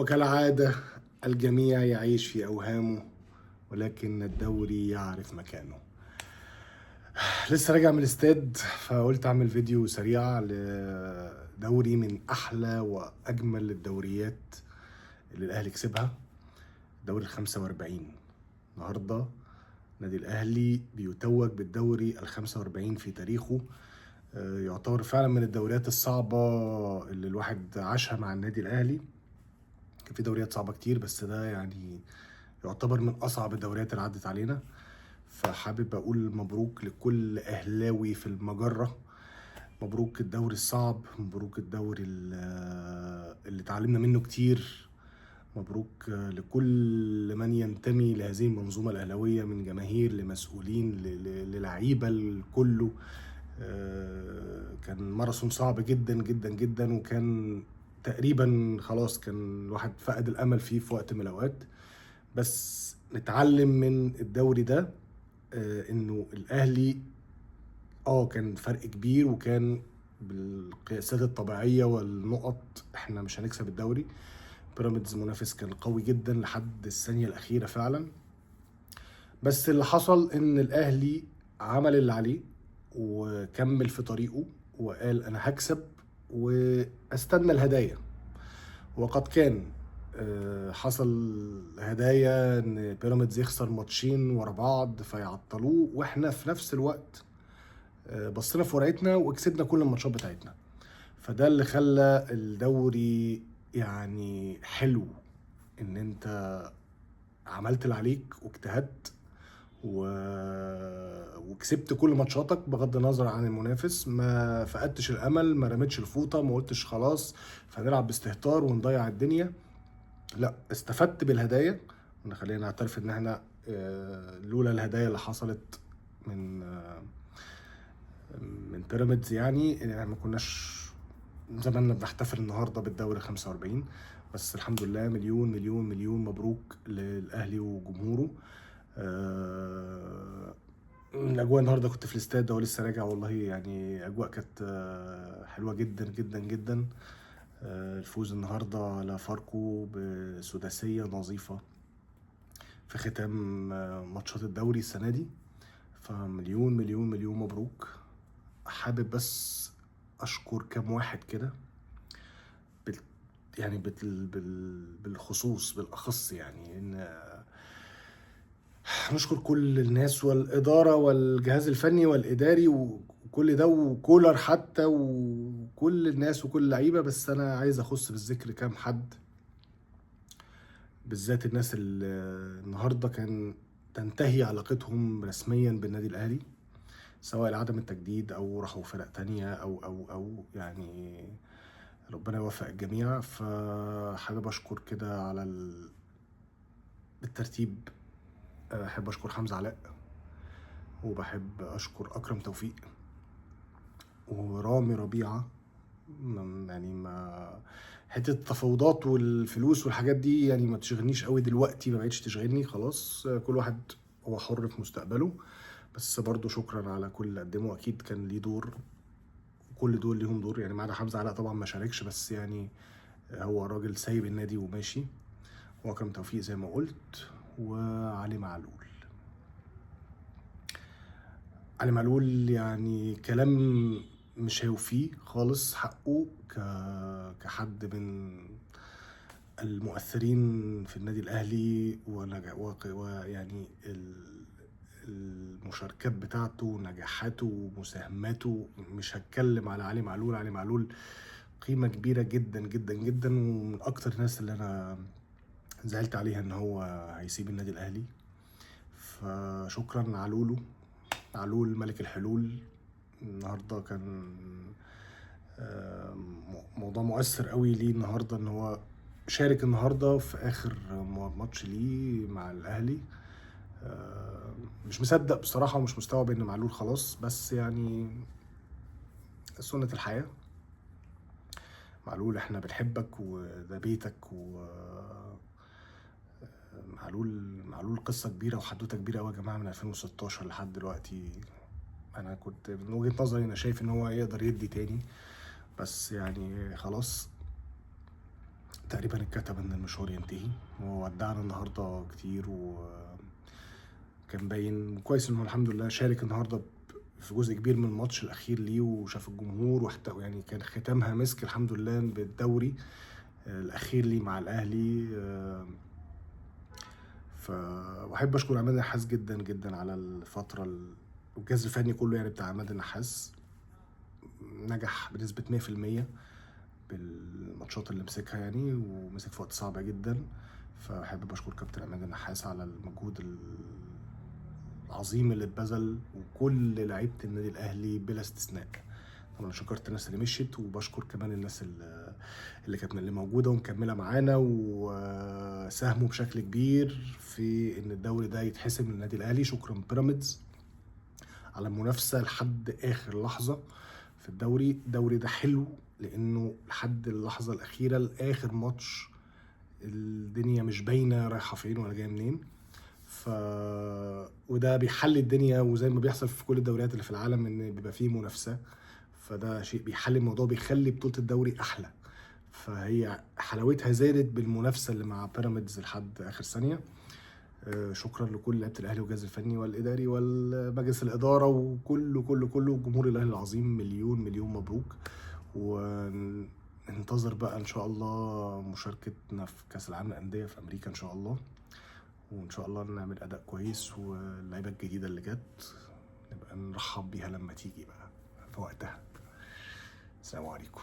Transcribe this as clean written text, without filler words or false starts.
وكالعادة الجميع يعيش في أوهامه، ولكن الدوري يعرف مكانه. لسه راجع من الاستاد، فقلت أعمل فيديو سريع لدوري من أحلى وأجمل الدوريات اللي الأهلي كسبها، دوري 45. النهاردة نادي الأهلي بيتوج بالدوري 45 في تاريخه. يعتبر فعلا من الدوريات الصعبة اللي الواحد عاشها مع النادي الأهلي. كان في دوريات صعبة كتير، بس ده يعني يعتبر من أصعب الدوريات اللي عدت علينا. فحابب أقول مبروك لكل أهلاوي في المجرة. مبروك الدوري الصعب، مبروك الدوري اللي اتعلمنا منه كتير. مبروك لكل من ينتمي لهذه المنظومة الأهلاوية، من جماهير لمسؤولين للعيبة لكله. كان ماراثون صعب جدا جدا جدا، وكان تقريبا خلاص كان الواحد فقد الامل فيه في وقت من الاوقات. بس نتعلم من الدوري ده انه الاهلي كان فرق كبير، وكان بالقياسات الطبيعيه والنقط احنا مش هنكسب الدوري. بيراميدز منافس كان قوي جدا لحد الثانيه الاخيره فعلا. بس اللي حصل ان الاهلي عمل اللي عليه وكمل في طريقه وقال انا هكسب واستنى الهدايا. وقد كان حصل هدايا ان بيراميدز يخسر ماتشين ورا بعض فيعطلوه، واحنا في نفس الوقت بصينا في ورقتنا وكسبنا كل الماتشات بتاعتنا. فده اللي خلى الدوري يعني حلو، ان انت عملت اللي عليك واجتهدت وكسبت كل ماتشاتك بغض النظر عن المنافس. ما فقدتش الامل، ما رميتش الفوطه، ما قلتش خلاص فنلعب باستهتار ونضيع الدنيا. لا، استفدت بالهدايا. خلينا نعترف ان احنا لولا الهدايا اللي حصلت من من بيراميدز يعني ما كناش زماننا بنحتفل النهارده بالدوري 45. بس الحمد لله، مليون مليون مليون مبروك للاهلي وجمهوره. الاجواء النهارده كنت في الاستاد ده ولسه راجع، والله يعني اجواء كانت حلوه جدا جدا جدا. الفوز النهارده على فاركو بسداسيه نظيفه في ختام ماتشات الدوري السنه دي. فمليون مليون مليون مبروك. حابب بس اشكر كام واحد كده يعني بالخصوص بالاخص، يعني ان نشكر كل الناس والإدارة والجهاز الفني والإداري وكل ده، وكولر حتى، وكل الناس وكل اللعيبة. بس أنا عايز أخص بالذكر كام حد، بالذات الناس اللي النهاردة كان تنتهي علاقتهم رسميا بالنادي الأهلي، سواء لعدم التجديد أو راحوا فرق تانية أو يعني ربنا يوفق الجميع. فحابب أشكر كده على بالترتيب. أحب أشكر حمزة علاء، وبحب أشكر أكرم توفيق ورامي ربيعة. يعني ما حتة التفاوضات والفلوس والحاجات دي يعني ما تشغلنيش قوي دلوقتي، ما بقتش تشغلني خلاص. كل واحد هو حر في مستقبله. بس برضو شكرا على كل اللي قدمه، اكيد كان ليه دور، وكل دول ليهم دور يعني. ما عدا حمزة علاء طبعا ما شاركش، بس يعني هو راجل سايب النادي وماشي. واكرم توفيق زي ما قلت، وعلي معلول. علي معلول يعني كلام مش هيوفيه خالص حقه كحد من المؤثرين في النادي الاهلي، ويعني المشاركات بتاعته ونجاحاته ومساهماته. مش هتكلم على علي معلول. علي معلول قيمة كبيرة جدا جدا جدا، ومن اكتر الناس اللي انا زعلت عليها ان هو هيسيب النادي الاهلي. فشكرا علولو، معلول ملك الحلول. النهارده كان موضوع مؤثر قوي ليه النهارده، ان هو شارك النهارده في اخر ماتش ليه مع الاهلي. مش مصدق بصراحه ومش مستوعب ان معلول خلاص، بس يعني سنة الحياة. معلول احنا بنحبك وده بيتك، و معلول قصة كبيرة وحدوتة كبيرة قوي يا جماعة، من 2016 لحد دلوقتي. انا كنت من وجهة نظري انا شايف ان هو يقدر يدي تاني، بس يعني خلاص تقريبا اتكتب ان المشوار ينتهي، وودعنا النهارده كتير، وكان باين كويس انه الحمد لله شارك النهارده في جزء كبير من الماتش الاخير ليه، وشاف الجمهور، وحتى يعني كان ختامها مسك الحمد لله بالدوري الاخير ليه مع الاهلي. فبحب اشكر عماد النحاس جدا جدا على الفتره والجهاز الفني كله يعني بتاع عماد النحاس. نجح بنسبه 100% بالماتشات اللي مسكها يعني، ومسك في وقت صعب جدا. فحابب اشكر كابتن عماد النحاس على المجهود العظيم اللي اتبذل، وكل لعيبه النادي الاهلي بلا استثناء. طبعا شكرت الناس اللي مشيت، وبشكر كمان الناس اللي كانت اللي موجوده ومكمله معانا، وساهموا بشكل كبير في ان الدوري ده يتحسم للنادي الاهلي. شكرا بيراميدز على المنافسه لحد اخر لحظه في الدوري ده حلو، لانه لحد اللحظه الاخيره لاخر ماتش الدنيا مش باينه رايحه فين ولا جايه منين. وده بيحل الدنيا، وزي ما بيحصل في كل الدوريات اللي في العالم ان بيبقى فيه منافسه، فده شيء بيحل الموضوع، بيخلي بطوله الدوري احلى. فهي حلاوتها زادت بالمنافسه اللي مع بيراميدز لحد اخر ثانيه. شكرا لكل لعيبه الاهلي والجهاز الفني والاداري والمجلس الاداره وكل جمهور الاهلي العظيم. مليون مليون مبروك، وننتظر بقى ان شاء الله مشاركتنا في كاس العالم للانديه في امريكا ان شاء الله، وان شاء الله نعمل اداء كويس، واللعيبه الجديده اللي جت نبقى نرحب بيها لما تيجي بقى في وقتها. السلام عليكم.